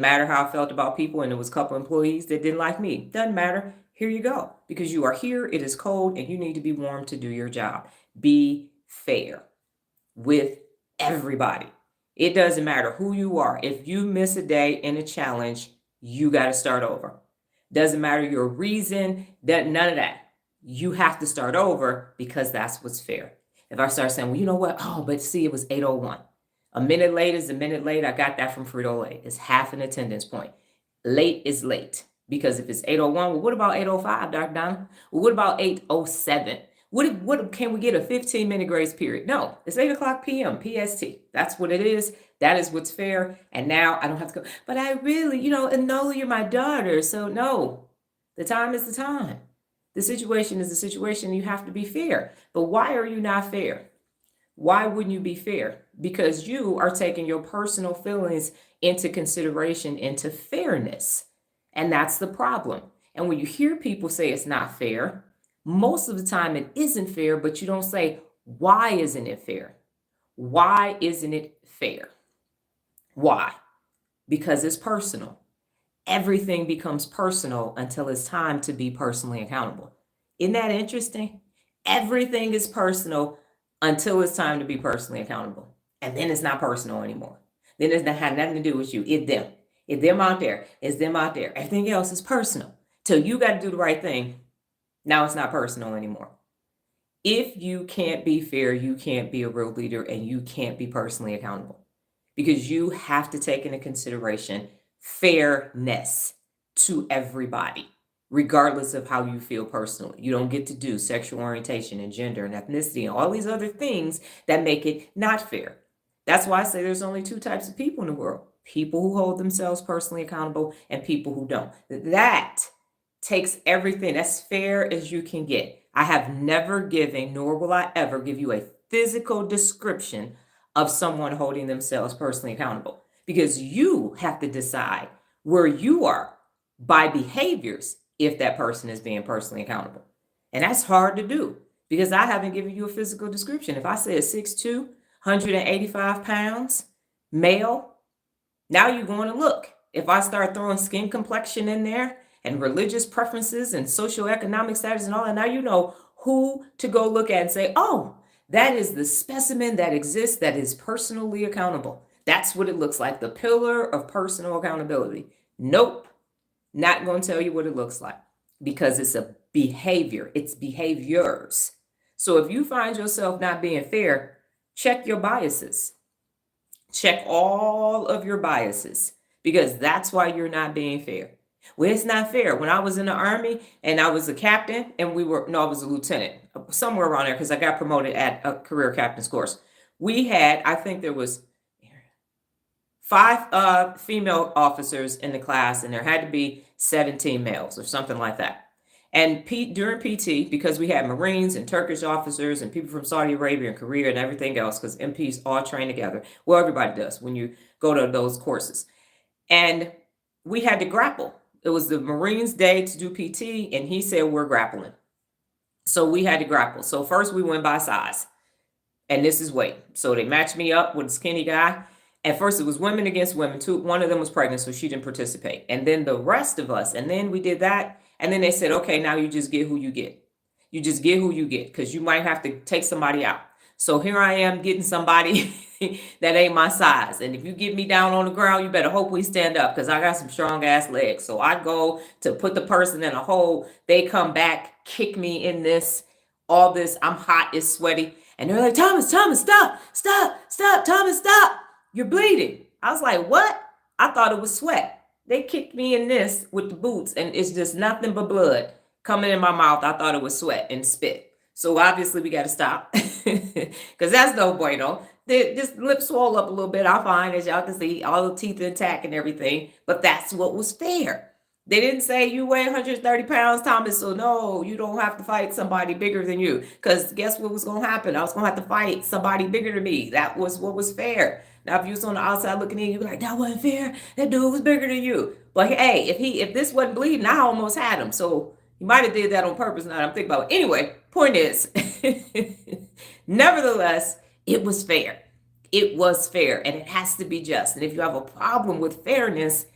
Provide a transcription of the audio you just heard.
matter how I felt about people, and there was a couple employees that didn't like me. Doesn't matter. Here you go. Because you are here, it is cold, and you need to be warm to do your job. Be fair with everybody. It doesn't matter who you are. If you miss a day in a challenge, you got to start over. Doesn't matter your reason, none of that. You have to start over because that's what's fair. If I start saying, well, you know what? Oh, but see, it was 8:01. A minute late is a minute late. I got that from Frito-Lay. It's half an attendance point. Late is late. Because if it's 8:01, well, what about 8:05, Dr. Donna? Well, what about 8:07? What can we get a 15-minute grace period? No, it's 8:00 p.m. PST. That's what it is. That is what's fair. And now I don't have to go, but I really, and no, you're my daughter. So no, the time is the time. The situation is the situation. You have to be fair. But why are you not fair? Why wouldn't you be fair? Because you are taking your personal feelings into consideration, into fairness. And that's the problem. And when you hear people say it's not fair, most of the time it isn't fair, but you don't say, why isn't it fair? Why isn't it fair? Why? Because it's personal. Everything becomes personal until it's time to be personally accountable. Isn't that interesting? Everything is personal until it's time to be personally accountable. And then it's not personal anymore. Then it's not have nothing to do with you. It's them. It's them out there. It's them out there. Everything else is personal. Till you got to do the right thing. Now it's not personal anymore. If you can't be fair, you can't be a real leader, and you can't be personally accountable, because you have to take into consideration fairness to everybody, regardless of how you feel personally. You don't get to do sexual orientation and gender and ethnicity and all these other things that make it not fair. That's why I say there's only two types of people in the world: people who hold themselves personally accountable and people who don't. That takes everything. That's fair as you can get. I have never given, nor will I ever give you a physical description of someone holding themselves personally accountable, because you have to decide where you are by behaviors if that person is being personally accountable. And that's hard to do because I haven't given you a physical description. If I say a 6'2", 185 pounds, male, now you're going to look. If I start throwing skin complexion in there and religious preferences and socioeconomic status and all that, now you know who to go look at and say, oh, that is the specimen that exists that is personally accountable. That's what it looks like, the pillar of personal accountability. Nope, not going to tell you what it looks like, because it's a behavior. It's behaviors. So if you find yourself not being fair, check your biases. Check all of your biases, because that's why you're not being fair. Well, it's not fair. When I was in the Army and I was a captain and I was a lieutenant, somewhere around there, because I got promoted at a career captain's course. We had, I think there was 5 female officers in the class, and there had to be 17 males or something like that. And during PT, because we had Marines and Turkish officers and people from Saudi Arabia and Korea and everything else, because MPs all train together. Well, everybody does when you go to those courses. And we had to grapple. It was the Marines' day to do PT, and he said, we're grappling. So we had to grapple. So first we went by size, and this is weight. So they matched me up with a skinny guy. At first it was women against women. One of them was pregnant, so she didn't participate. And then the rest of us, and then we did that. And then they said, okay, now you just get who you get. You just get who you get, because you might have to take somebody out. So here I am getting somebody that ain't my size. And if you get me down on the ground, you better hope we stand up, because I got some strong ass legs. So I go to put the person in a hole. They come back, kick me in this, all this. I'm hot, it's sweaty. And they're like, Thomas, stop, Thomas, stop. You're bleeding. I was like, what? I thought it was sweat. They kicked me in this with the boots, and it's just nothing but blood coming in my mouth. I thought it was sweat and spit. So obviously we got to stop, because that's no bueno. This lip swole up a little bit. I'm fine, as y'all can see, all the teeth intact and everything. But that's what was fair. They didn't say you weigh 130 pounds, Thomas, so no, you don't have to fight somebody bigger than you. Because guess what was going to happen? I was going to have to fight somebody bigger than me. That was what was fair. Now, if you was on the outside looking in, you'd be like, that wasn't fair. That dude was bigger than you. But hey, if this wasn't bleeding, I almost had him. So he might have did that on purpose. Now I'm thinking about it. Anyway, point is, nevertheless, it was fair. It was fair, and it has to be just. And if you have a problem with fairness,